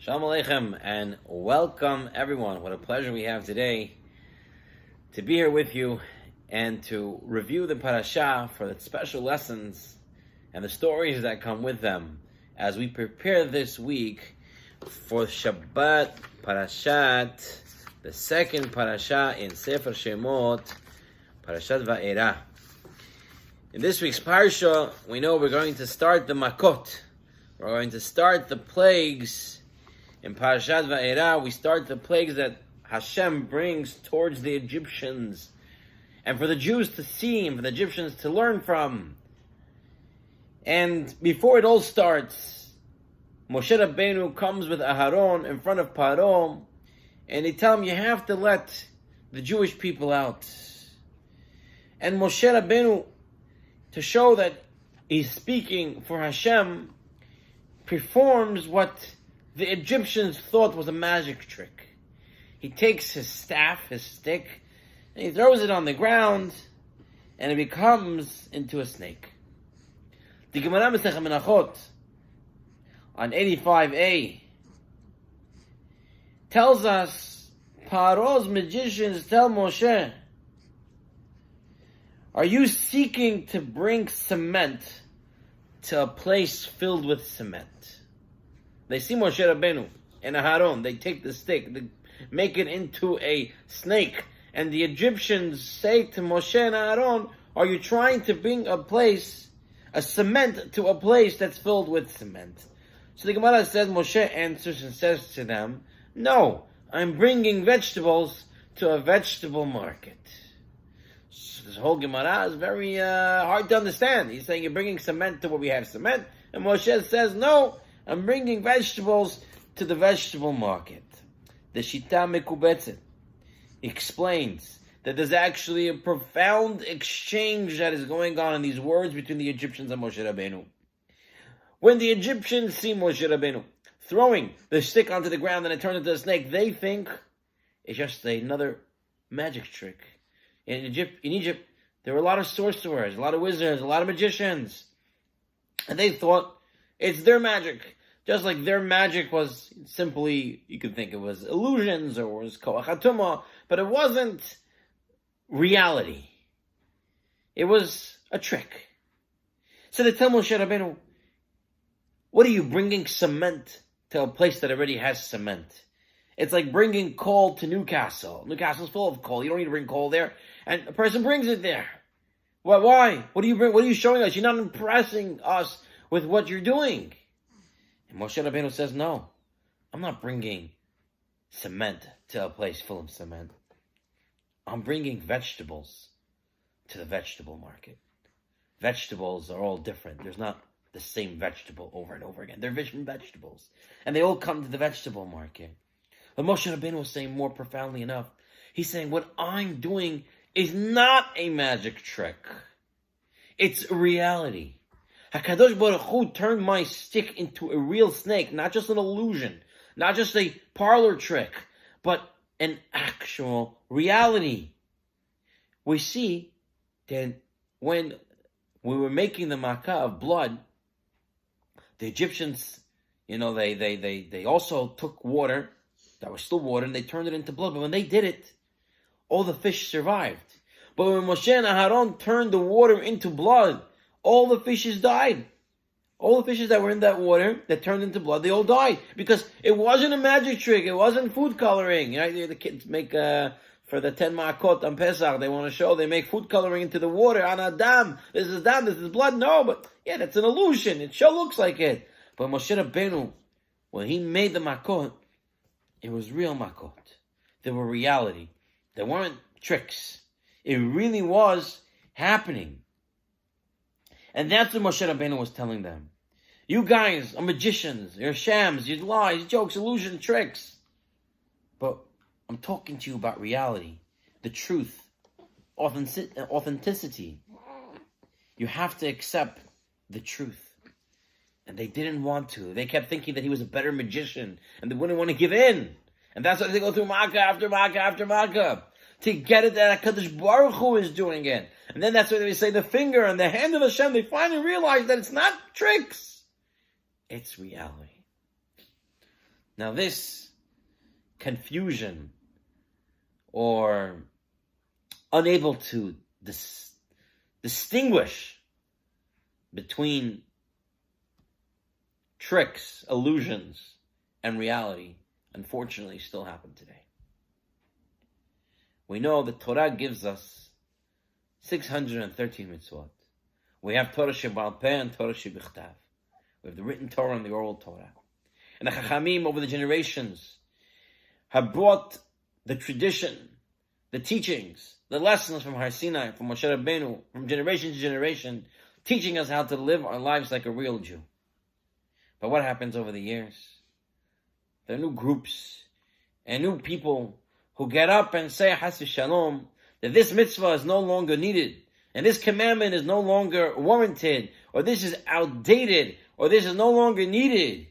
Shalom Aleichem and welcome everyone. What a pleasure we have today to be here with you and to review the Parashat for the special lessons and the stories that come with them as we prepare this week for Shabbat Parashat, the second Parashat in Sefer Shemot, Parashat Vaera. In this week's Parsha, we know we're going to start the Makot. We're going to start the plagues. In Parashat Vaera, we start the plagues that Hashem brings towards the Egyptians, and for the Jews to see, and for the Egyptians to learn from. And before it all starts, Moshe Rabbeinu comes with Aharon in front of Paro, and they tell him, you have to let the Jewish people out. And Moshe Rabbeinu, to show that he's speaking for Hashem, performs what the Egyptians thought was a magic trick. He takes his staff, his stick, and he throws it on the ground, and it becomes into a snake. The Gemara Masechet Menachot on 85a tells us, Paro's magicians tell Moshe, are you seeking to bring cement to a place filled with cement? They see Moshe Rabbeinu and Aharon. They take the stick, they make it into a snake. And the Egyptians say to Moshe and Aharon, are you trying to bring a cement to a place that's filled with cement? So the Gemara says, Moshe answers and says to them, no, I'm bringing vegetables to a vegetable market. So this whole Gemara is very hard to understand. He's saying, you're bringing cement to where we have cement. And Moshe says, no, I'm bringing vegetables to the vegetable market. The Shita Mekubetzet explains that there's actually a profound exchange that is going on in these words between the Egyptians and Moshe Rabbeinu. When the Egyptians see Moshe Rabbeinu throwing the stick onto the ground and it turns into a snake, they think it's just another magic trick. In Egypt, there were a lot of sorcerers, a lot of wizards, a lot of magicians. And they thought it's their magic. Just like their magic was simply, you could think it was illusions or it was koach hatumah, but it wasn't reality. It was a trick. So they tell Moshe Rabbeinu, what are you bringing cement to a place that already has cement? It's like bringing coal to Newcastle. Newcastle's full of coal. You don't need to bring coal there. And a person brings it there. Why? What do you bring? What are you showing us? You're not impressing us with what you're doing. And Moshe Rabbeinu says, no, I'm not bringing cement to a place full of cement. I'm bringing vegetables to the vegetable market. Vegetables are all different. There's not the same vegetable over and over again. They're different vegetables. And they all come to the vegetable market. But Moshe Rabbeinu was saying more profoundly enough. He's saying, what I'm doing is not a magic trick. It's reality. HaKadosh Baruch Hu turned my stick into a real snake, not just an illusion, not just a parlor trick, but an actual reality. We see that when we were making the makkah of blood, the Egyptians, they also took water that was still water and they turned it into blood. But when they did it, all the fish survived. But when Moshe and Aharon turned the water into blood, all the fishes died. All the fishes that were in that water that turned into blood, they all died. Because it wasn't a magic trick. It wasn't food coloring. The kids make, for the 10 ma'akot on Pesach, they want to show, they make food coloring into the water. On Adam, this is blood. No, but yeah, that's an illusion. It sure looks like it. But Moshe Rabbeinu, when he made the makot, it was real makot. They were reality. They weren't tricks. It really was happening. And that's what Moshe Rabbeinu was telling them. You guys are magicians. You're shams. You're lies, jokes, illusions, tricks. But I'm talking to you about reality, the truth, authenticity. You have to accept the truth. And they didn't want to. They kept thinking that he was a better magician. And they wouldn't want to give in. And that's why they go through makkah after makkah after makkah. To get it that HaKadosh Baruch Hu is doing it. And then that's why they say the finger and the hand of Hashem. They finally realize that it's not tricks. It's reality. Now this confusion or unable to distinguish between tricks, illusions, and reality, unfortunately, still happen today. We know the Torah gives us 613 mitzvot. We have Torah Sheba'al Peh and Torah Shebichtav. We have the written Torah and the oral Torah. And the Chachamim over the generations have brought the tradition, the teachings, the lessons from Har Sinai, from Moshe Rabbeinu, from generation to generation, teaching us how to live our lives like a real Jew. But what happens over the years? There are new groups and new people who get up and say, Has Shalom, that this mitzvah is no longer needed, and this commandment is no longer warranted, or this is outdated, or this is no longer needed.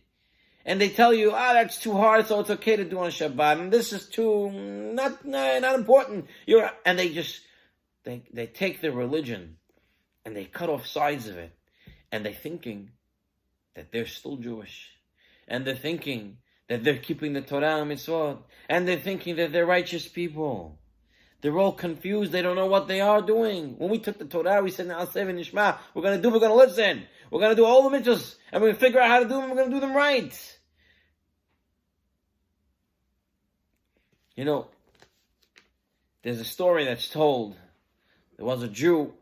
And they tell you, that's too hard, so it's okay to do on Shabbat, and this is too, not important. And they take their religion, and they cut off sides of it, and they're thinking that they're still Jewish, and they're thinking that they're keeping the Torah and Mitzvot, and they're thinking that they're righteous people. They're all confused. They don't know what they are doing. When we took the Torah, we said, Na'aseh v'nishma. We're going to listen. We're going to do all the mitzvahs, and we're going to figure out how to do them. We're going to do them right. You know, there's a story that's told. There was a Jew,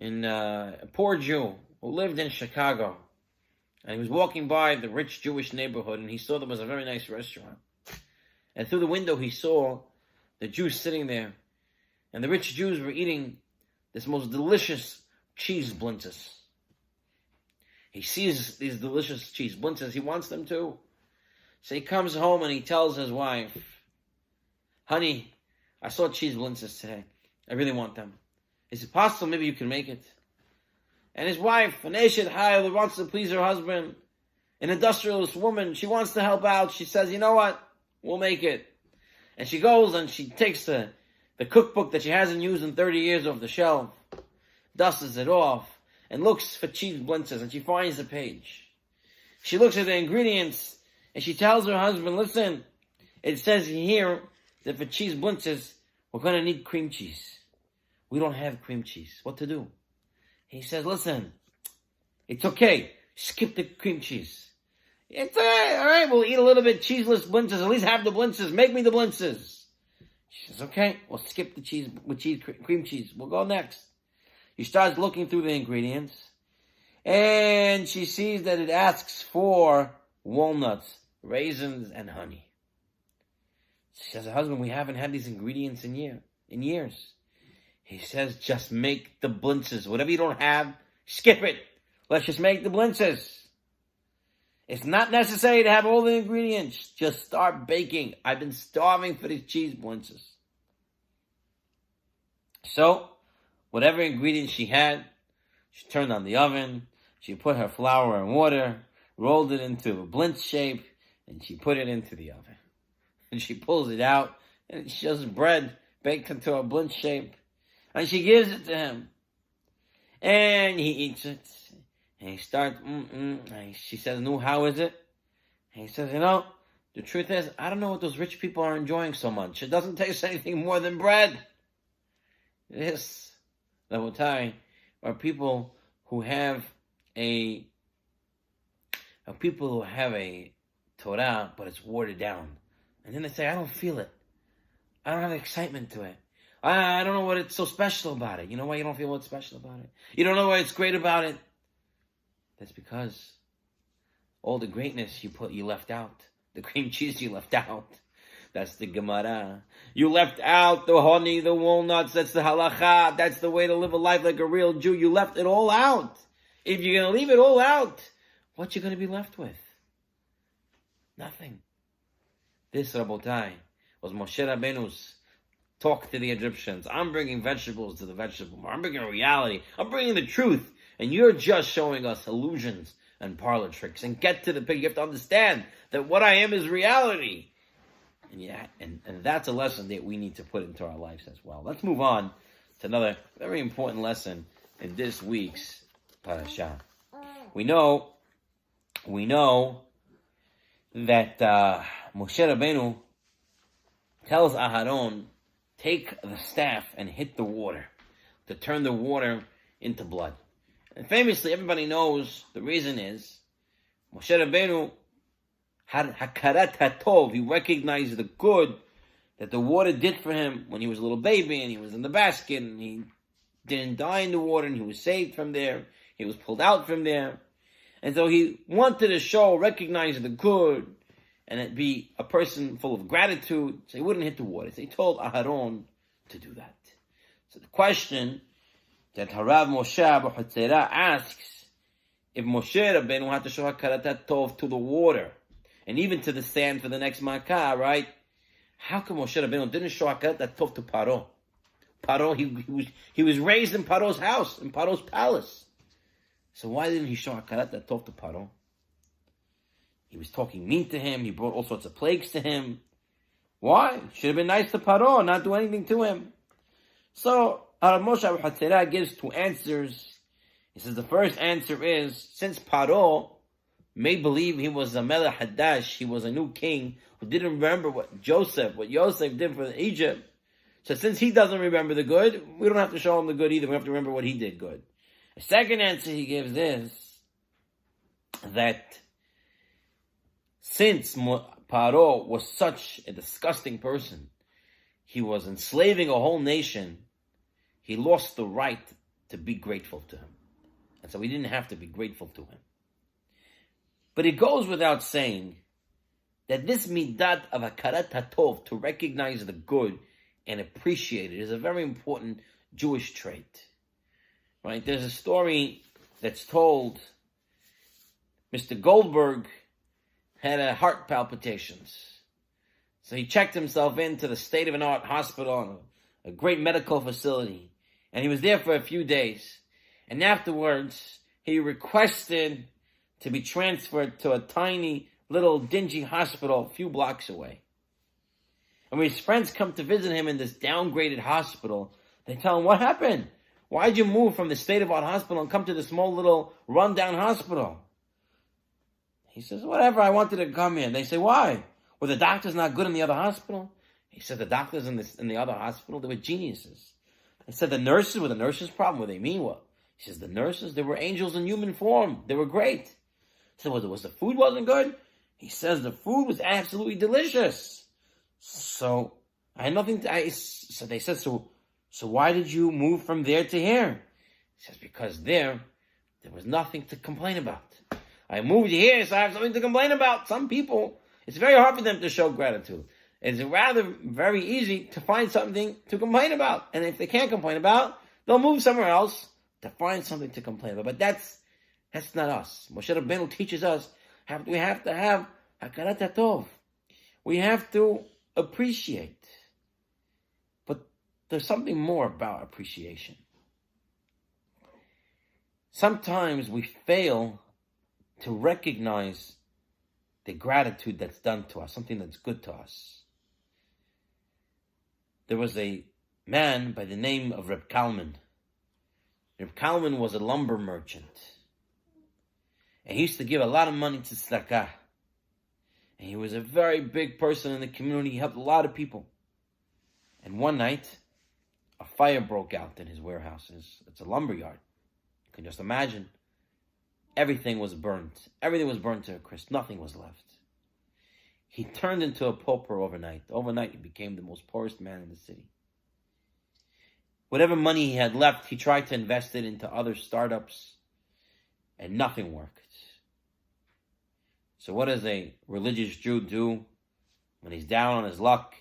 a poor Jew, who lived in Chicago. And he was walking by the rich Jewish neighborhood, and he saw there was a very nice restaurant. And through the window, he saw the Jews sitting there. And the rich Jews were eating this most delicious cheese blintzes. He sees these delicious cheese blintzes. He wants them too. So he comes home and he tells his wife, Honey, I saw cheese blintzes today. I really want them. Is it possible maybe you can make it? And his wife, an Eshet Hayil, wants to please her husband, an industrialist woman, she wants to help out. She says, you know what? We'll make it. And she goes and she takes the cookbook that she hasn't used in 30 years off the shelf, dusts it off, and looks for cheese blintzes, and she finds the page. She looks at the ingredients, and she tells her husband, listen, it says here that for cheese blintzes, we're going to need cream cheese. We don't have cream cheese. What to do? He says, listen, it's okay. Skip the cream cheese. It's all right, we'll eat a little bit cheeseless blintzes. At least have the blintzes. Make me the blintzes. She says, okay, we'll skip the cheese with cream cheese. We'll go next. She starts looking through the ingredients, and she sees that it asks for walnuts, raisins, and honey. She says, husband, we haven't had these ingredients in years. He says, just make the blintzes. Whatever you don't have, skip it. Let's just make the blintzes. It's not necessary to have all the ingredients. Just start baking. I've been starving for these cheese blintzes. So, whatever ingredients she had, she turned on the oven. She put her flour and water, rolled it into a blintz shape, and she put it into the oven. And she pulls it out, and it's just bread baked into a blintz shape. And she gives it to him. And he eats it. And he starts, And she says, no, how is it? And he says, the truth is, I don't know what those rich people are enjoying so much. It doesn't taste anything more than bread. This, Rabotai, are people who have a Torah, but it's watered down. And then they say, I don't feel it. I don't have excitement to it. I don't know what it's so special about it. You know why you don't feel what's special about it? You don't know why it's great about it? That's because all the greatness you left out. The cream cheese you left out. That's the Gemara. You left out the honey, the walnuts. That's the halacha. That's the way to live a life like a real Jew. You left it all out. If you're going to leave it all out, what you going to be left with? Nothing. This, Rabotai, was Moshe Rabbeinu's talk to the Egyptians. I'm bringing vegetables to the vegetable market. I'm bringing reality. I'm bringing the truth. And you're just showing us illusions and parlor tricks. And get to the pig. You have to understand that what I am is reality. And that's a lesson that we need to put into our lives as well. Let's move on to another very important lesson in this week's Parashat. We know that Moshe Rabbeinu tells Aharon, take the staff and hit the water, to turn the water into blood. And famously, everybody knows the reason is Moshe Rabbeinu had hakarat hatov. He recognized the good that the water did for him when he was a little baby and he was in the basket and he didn't die in the water and he was saved from there. He was pulled out from there. And so he wanted to show, recognize the good and be a person full of gratitude. So he wouldn't hit the water. So he told Aharon to do that. So the question that Harav Moshe Abuhatzera asks, if Moshe Rabbeinu had to show hakarat hatov to the water and even to the sand for the next makkah, right? How come Moshe Rabbeinu didn't show hakarat hatov to Paro? Paro, he was raised in Paro's house, in Paro's palace. So why didn't he show hakarat hatov to Paro? He was talking mean to him. He brought all sorts of plagues to him. Why? Should have been nice to Paro, not do anything to him. So Harav Moshe Abuhatzera gives two answers. He says the first answer is, since Paro may believe he was a Melech Hadash, he was a new king who didn't remember what Yosef did for Egypt. So since he doesn't remember the good, we don't have to show him the good either. We have to remember what he did good. The second answer he gives is that since Paro was such a disgusting person, he was enslaving a whole nation, he lost the right to be grateful to him. And so we didn't have to be grateful to him. But it goes without saying that this midat of hakarat hatov, to recognize the good and appreciate it, is a very important Jewish trait. Right? There's a story that's told. Mr. Goldberg had heart palpitations. So he checked himself into the state-of-the-art hospital, a great medical facility. And he was there for a few days. And afterwards, he requested to be transferred to a tiny, little, dingy hospital a few blocks away. And when his friends come to visit him in this downgraded hospital, they tell him, what happened? Why'd you move from the state-of-the-art hospital and come to this small, little, rundown hospital? He says, whatever, I wanted to come here. They say, why? Were the doctors not good in the other hospital? He said, the doctors in the other hospital, they were geniuses. He said, the nurses, were the nurses' problem? What they mean? What? He says, the nurses, they were angels in human form. They were great. He said, was the food wasn't good? He says, the food was absolutely delicious. So, I had nothing to, so they said, so why did you move from there to here? He says, because there was nothing to complain about. I moved here, so I have something to complain about. Some people, it's very hard for them to show gratitude. It's rather very easy to find something to complain about. And if they can't complain about, they'll move somewhere else to find something to complain about. But that's not us. Moshe Rabbeinu teaches us we have to have hakarat hatov. We have to appreciate. But there's something more about appreciation. Sometimes we fail to recognize the gratitude that's done to us, something that's good to us. There was a man by the name of Reb Kalman. Reb Kalman was a lumber merchant. And he used to give a lot of money to tzedakah. And he was a very big person in the community. He helped a lot of people. And one night, a fire broke out in his warehouse. It's a lumber yard. You can just imagine. Everything was burnt. Everything was burnt to a crisp. Nothing was left. He turned into a pauper overnight. Overnight, he became the most poorest man in the city. Whatever money he had left, he tried to invest it into other startups, and nothing worked. So what does a religious Jew do when he's down on his luck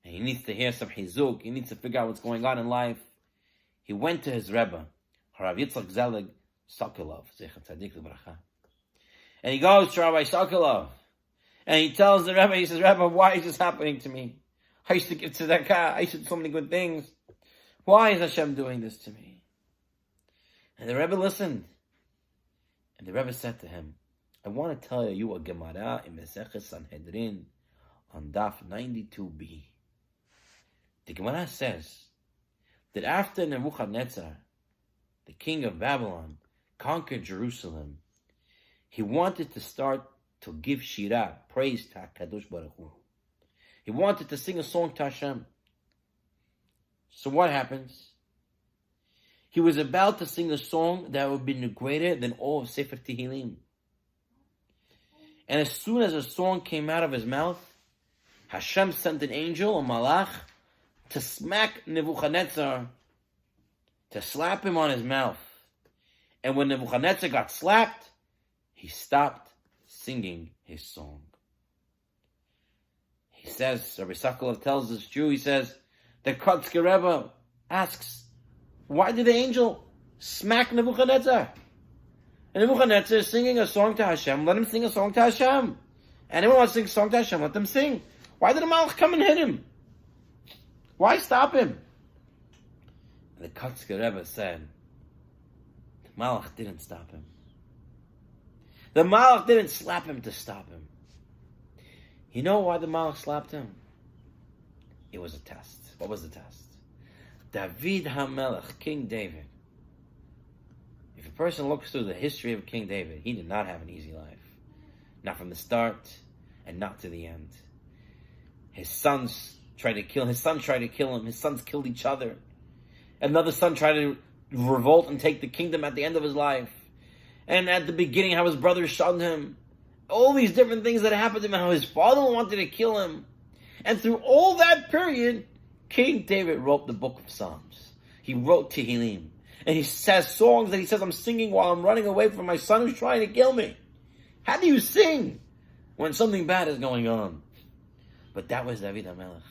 and he needs to hear some chizuk, he needs to figure out what's going on in life? He went to his Rebbe, Harav Yitzchak Zelig Sokolov, and he goes to Rabbi Sokolov, and he tells the Rebbe, he says, Rebbe, why is this happening to me? I used to give tzedakah, I used to do so many good things. Why is Hashem doing this to me? And the Rebbe listened. And the Rebbe said to him, I want to tell you a Gemara in Mesechus Sanhedrin on Daf 92b. The Gemara says that after Nebuchadnezzar, the king of Babylon, conquered Jerusalem, he wanted to start to give shira, praise to HaKadosh Baruch Hu. He wanted to sing a song to Hashem. So what happens? He was about to sing a song that would be greater than all of Sefer Tehillim. And as soon as a song came out of his mouth, Hashem sent an angel, a malach, to smack Nebuchadnezzar, to slap him on his mouth. And when Nebuchadnezzar got slapped, he stopped singing his song. He says, Rabbi Sokolov tells this Jew, he says, the Kotzker Rebbe asks, why did the angel smack Nebuchadnezzar? And Nebuchadnezzar is singing a song to Hashem. Let him sing a song to Hashem. Anyone wants to sing a song to Hashem, let them sing. Why did the Malach come and hit him? Why stop him? And the Kotzker Rebbe said, the Malach didn't stop him. The Malach didn't slap him to stop him. You know why the Malach slapped him? It was a test. What was the test? David HaMelech, King David. If a person looks through the history of King David, he did not have an easy life. Not from the start and not to the end. His sons tried to kill him. His sons killed each other. Another son tried to revolt and take the kingdom at the end of his life. And at the beginning, how his brothers shunned him. All these different things that happened to him, how his father wanted to kill him. And through all that period, King David wrote the book of Psalms. He wrote Tehillim. And he says songs that he says, I'm singing while I'm running away from my son who's trying to kill me. How do you sing when something bad is going on? But that was David HaMelech.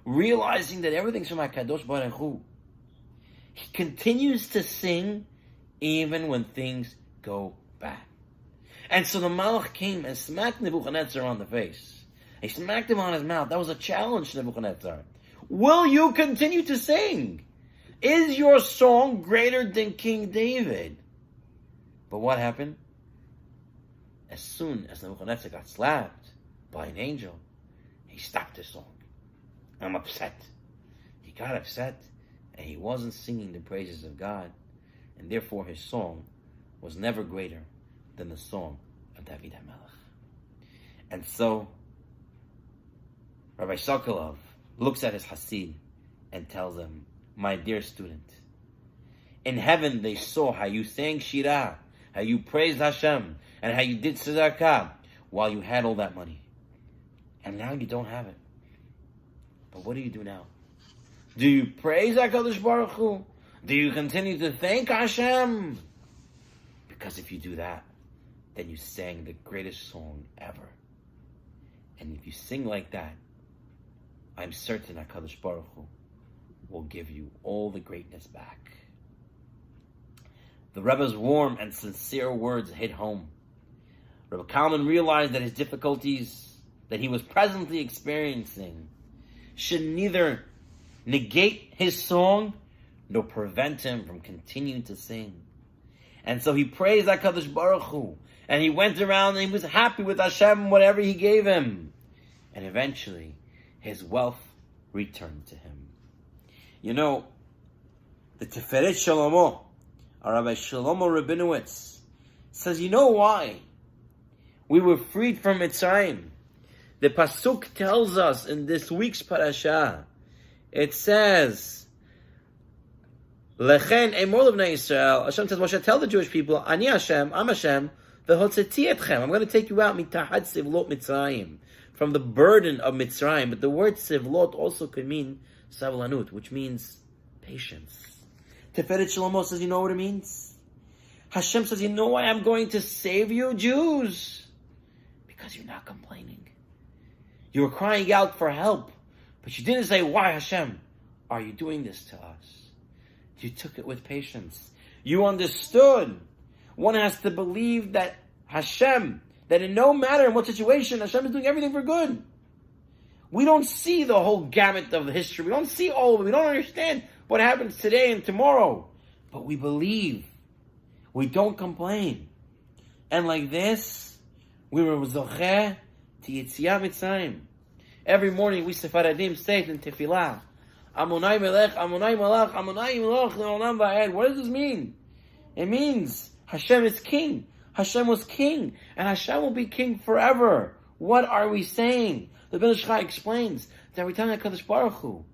Realizing that everything's from HaKadosh Baruch Hu. He continues to sing even when things go bad. And so the Malach came and smacked Nebuchadnezzar on the face. He smacked him on his mouth. That was a challenge to Nebuchadnezzar. Will you continue to sing? Is your song greater than King David? But what happened? As soon as Nebuchadnezzar got slapped by an angel, he stopped his song. I'm upset. He got upset and he wasn't singing the praises of God, and therefore his song was never greater than the song of David HaMelech. And so Rabbi Sokolov looks at his Hasid and tells him, my dear student, in heaven they saw how you sang Shirah, how you praised Hashem, and how you did tzedakah while you had all that money. And now you don't have it. But what do you do now? Do you praise HaKadosh Baruch Hu? Do you continue to thank Hashem? Because if you do that, then you sang the greatest song ever. And if you sing like that, I'm certain HaKadosh Baruch Hu will give you all the greatness back. The Rebbe's warm and sincere words hit home. Rebbe Kalman realized that his difficulties that he was presently experiencing should neither negate his song nor prevent him from continuing to sing. And so he praised HaKadosh Baruch Hu, and he went around and he was happy with Hashem, whatever he gave him. And eventually, his wealth returned to him. You know, the Tiferet Shlomo, Rabbi Shlomo Rabinowitz, says, you know why we were freed from Mitzrayim? The Pasuk tells us in this week's Parashat, it says, Lechen emor l'bnei Yisrael, Hashem says, Moshe, tell the Jewish people, Ani Hashem, I'm Hashem, v'hotzeti etchem, I'm going to take you out, mitachat sivlot Mitzrayim, from the burden of Mitzrayim. But the word sivlot also could mean savlanut, which means patience. Tiferet Shlomo says, you know what it means? Hashem says, you know why I'm going to save you, Jews? Because you're not complaining. You were crying out for help, but you didn't say, why, Hashem, are you doing this to us? You took it with patience. You understood. One has to believe that Hashem, that in no matter in what situation, Hashem is doing everything for good. We don't see the whole gamut of history. We don't see all of it. We don't understand what happens today and tomorrow. But we believe. We don't complain. And like this, we were zocheh to Yetziat Mitzrayim. Every morning we Sephardim say in Tefillah, Amonai Melech, Amonai Malach, Amonai Melech, Le'olam Va'ed. What does this mean? It means Hashem is king. Hashem was king, and Hashem will be king forever. What are we saying? The Ben Ish Chai explains that we're telling HaKadosh Baruch Hu,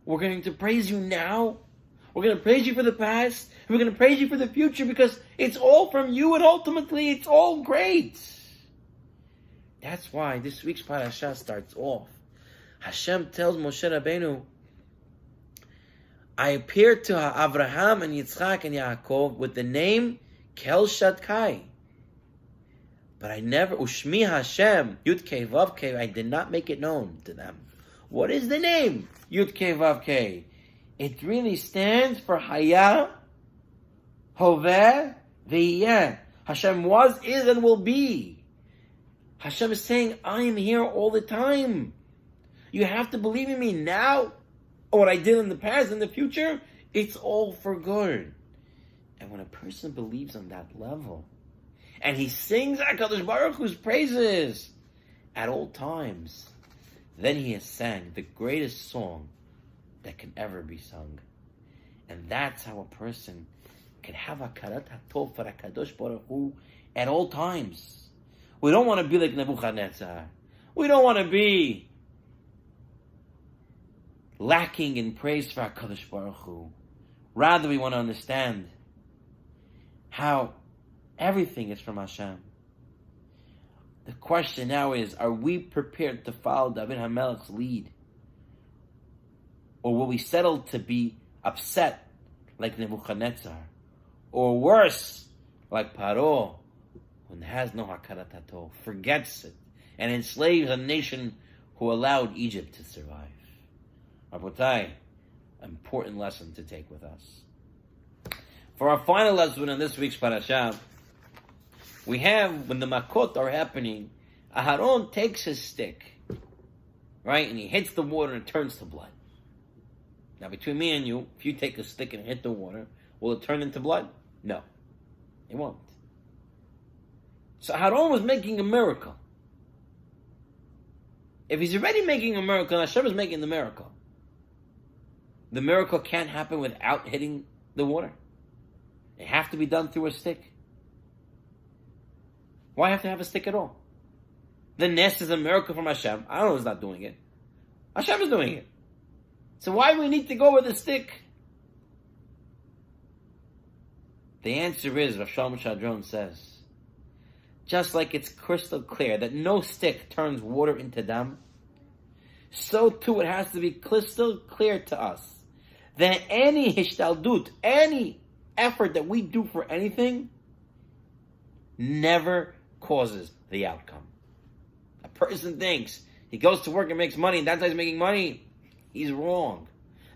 we're going to praise you now, we're going to praise you for the past, and we're going to praise you for the future, because it's all from you, and ultimately it's all great. That's why this week's Parashat starts off. Hashem tells Moshe Rabbeinu, I appeared to Avraham and Yitzchak and Yaakov with the name Kel Shadkai. But I never, Ushmi Hashem, Yud Kei Vav Kei, I did not make it known to them. What is the name Yud Kei Vav Kei? It really stands for Haya, Hoveh, Ve'yeh. Hashem was, is, and will be. Hashem is saying, I am here all the time. You have to believe in me now. What I did in the past, in the future, it's all for good. And when a person believes on that level, and he sings HaKadosh Baruch Hu's praises at all times, then he has sang the greatest song that can ever be sung. And that's how a person can have Hakarat HaTov for HaKadosh Baruch Hu at all times. We don't want to be like Nebuchadnezzar. We don't want to be lacking in praise for HaKadosh Baruch Hu. Rather, we want to understand how everything is from Hashem. The question now is, are we prepared to follow David HaMelech's lead? Or will we settle to be upset like Nebuchadnezzar? Or worse, like Paro, who has no Hakarat HaTov, forgets it, and enslaves a nation who allowed Egypt to survive. Rabotai, important lesson to take with us. For our final lesson in this week's Parashat, we have, when the Makot are happening, Aharon takes his stick, right, and he hits the water and it turns to blood. Now, between me and you, if you take a stick and hit the water, will it turn into blood? No, it won't. So Aharon was making a miracle. If he's already making a miracle, Hashem is making the miracle. The miracle can't happen without hitting the water. It has to be done through a stick. Why have to have a stick at all? The nest is a miracle from Hashem. I don't know who's not doing it. Hashem is doing it. So why do we need to go with a stick? The answer is, Rav Shalom Shadron says, just like it's crystal clear that no stick turns water into dam, so too it has to be crystal clear to us that any hishtaldut, any effort that we do for anything, never causes the outcome. A person thinks he goes to work and makes money, and that's how he's making money. He's wrong.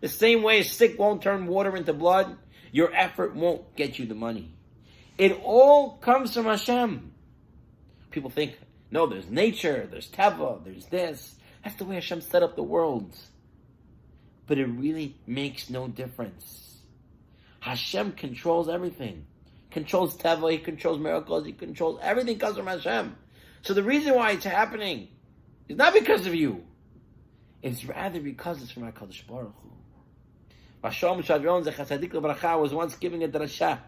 The same way a stick won't turn water into blood, your effort won't get you the money. It all comes from Hashem. People think, no, there's nature, there's teva, there's this. That's the way Hashem set up the world. But it really makes no difference. Hashem controls everything. Controls teva, he controls miracles, he controls everything comes from Hashem. So the reason why it's happening is not because of you. It's rather because it's from HaKadosh Baruch Hu. Vashalom Shadron Zecher Tzadik Lebracha was once giving a drasha.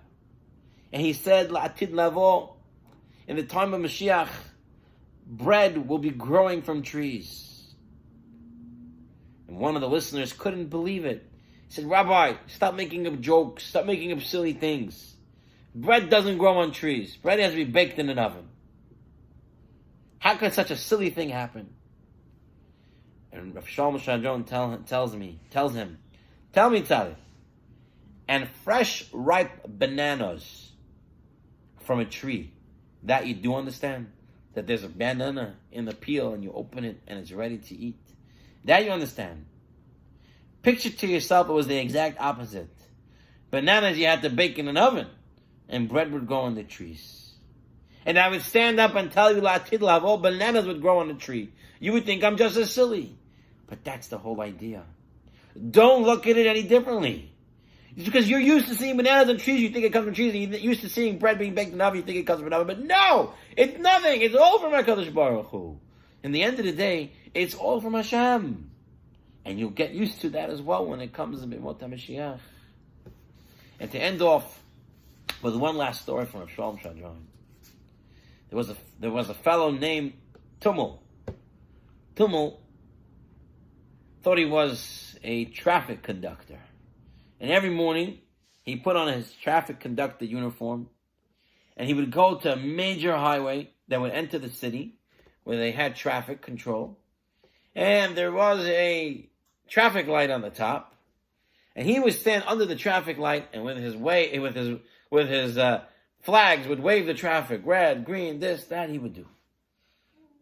And he said, La'atid lavo, in the time of Mashiach, bread will be growing from trees. And one of the listeners couldn't believe it. He said, Rabbi, stop making up jokes. Stop making up silly things. Bread doesn't grow on trees. Bread has to be baked in an oven. How could such a silly thing happen? And Rav Shalom Shadron tells him, tell me, Tzaddik, and fresh ripe bananas from a tree, that you do understand? That there's a banana in the peel and you open it and it's ready to eat. That you understand. Picture to yourself it was the exact opposite. Bananas you had to bake in an oven and bread would grow on the trees. And I would stand up and tell you, La'atid lavo, bananas would grow on the tree. You would think I'm just as silly. But that's the whole idea. Don't look at it any differently. It's because you're used to seeing bananas on trees, you think it comes from trees, and you're used to seeing bread being baked in an oven, you think it comes from an oven. But no! It's nothing! It's all from HaKadosh Baruch Hu. In the end of the day, it's all from Hashem. And you'll get used to that as well when it comes to B'mot HaMashiach. And to end off with one last story from Rav Shalom Shadron. there was a fellow named Tummel. Tummel thought he was a traffic conductor. And every morning, he put on his traffic conductor uniform, and he would go to a major highway that would enter the city, where they had traffic control. And there was a traffic light on the top, and he would stand under the traffic light, and with his flags would wave the traffic, red, green, this, that, he would do.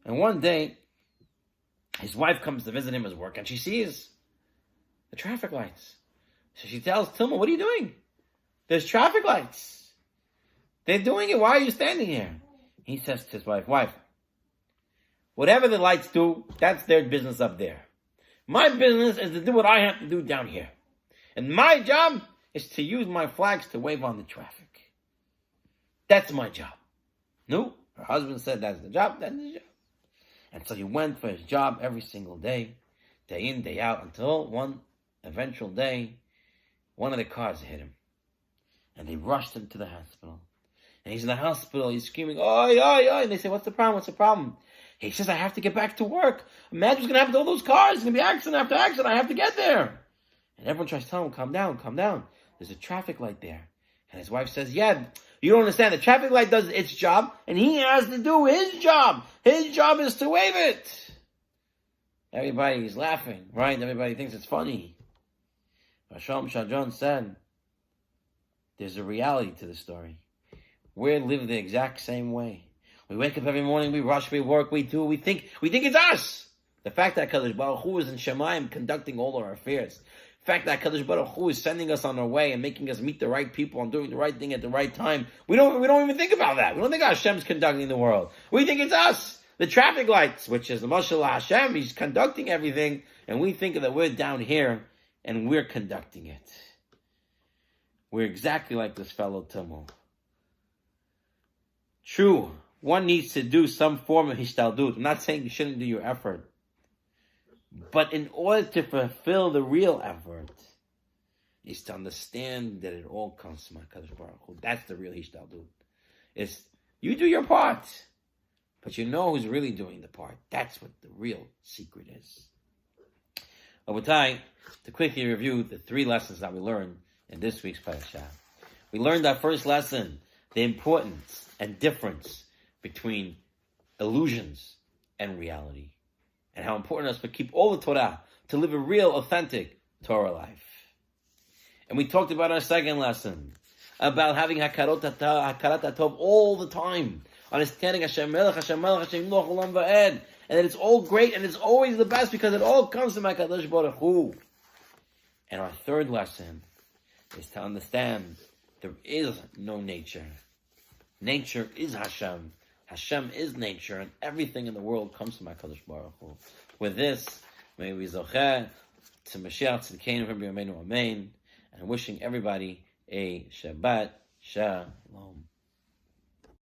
And one day, his wife comes to visit him at work, and she sees the traffic lights. So she tells Tummel, "What are you doing? There's traffic lights. They're doing it. Why are you standing here?" He says to his wife, "Whatever the lights do, that's their business up there. My business is to do what I have to do down here. And my job is to use my flags to wave on the traffic. That's my job." No, her husband said that's the job, that's the job. And so he went for his job every single day in, day out, until one eventual day, one of the cars hit him. And they rushed him to the hospital. And he's in the hospital, he's screaming, "Oi, oi, oi." And they say, "What's the problem? What's the problem?" He says, "I have to get back to work. Imagine what's going to happen to all those cars. It's going to be accident after accident. I have to get there." And everyone tries to tell him, "Calm down, calm down. There's a traffic light there." And his wife says, "Yeah, you don't understand. The traffic light does its job, and he has to do his job. His job is to wave it." Everybody's laughing, right? Everybody thinks it's funny. Hashem Shadron said, there's a reality to the story. We live the exact same way. We wake up every morning, we rush, we work, we do, we think it's us. The fact that Kadosh Baruch Hu is in Shemayim conducting all our affairs. The fact that Kadosh Baruch Hu is sending us on our way and making us meet the right people and doing the right thing at the right time. We don't even think about that. We don't think Hashem's conducting the world. We think it's us. The traffic lights, which is the Moshe Hashem, he's conducting everything, and we think that we're down here and we're conducting it. We're exactly like this fellow Tummel. True, one needs to do some form of hishtaldut. I'm not saying you shouldn't do your effort. But in order to fulfill the real effort, is to understand that it all comes from HaKadosh Baruch Hu. That's the real hishtaldut. It's, you do your part, but you know who's really doing the part. That's what the real secret is. Rabotai, to quickly review the 3 lessons that we learned in this week's Parashat. We learned our first lesson, the importance and difference between illusions and reality, and how important it is to keep all the Torah, to live a real, authentic Torah life. And we talked about our second lesson, about having Hakarat HaTov all the time, understanding Hashem Melech, Hashem Melech, Hashem Yimloch Olam Va'ed, and that it's all great and it's always the best because it all comes from HaKadosh Baruch Hu. And our third lesson is to understand there is no nature. Nature is Hashem. Hashem is nature, and everything in the world comes from HaKadosh Baruch Hu. With this, may we zocheh to Mashiach Tzidkeinu v'B'yameinu Amen, and wishing everybody a Shabbat Shalom.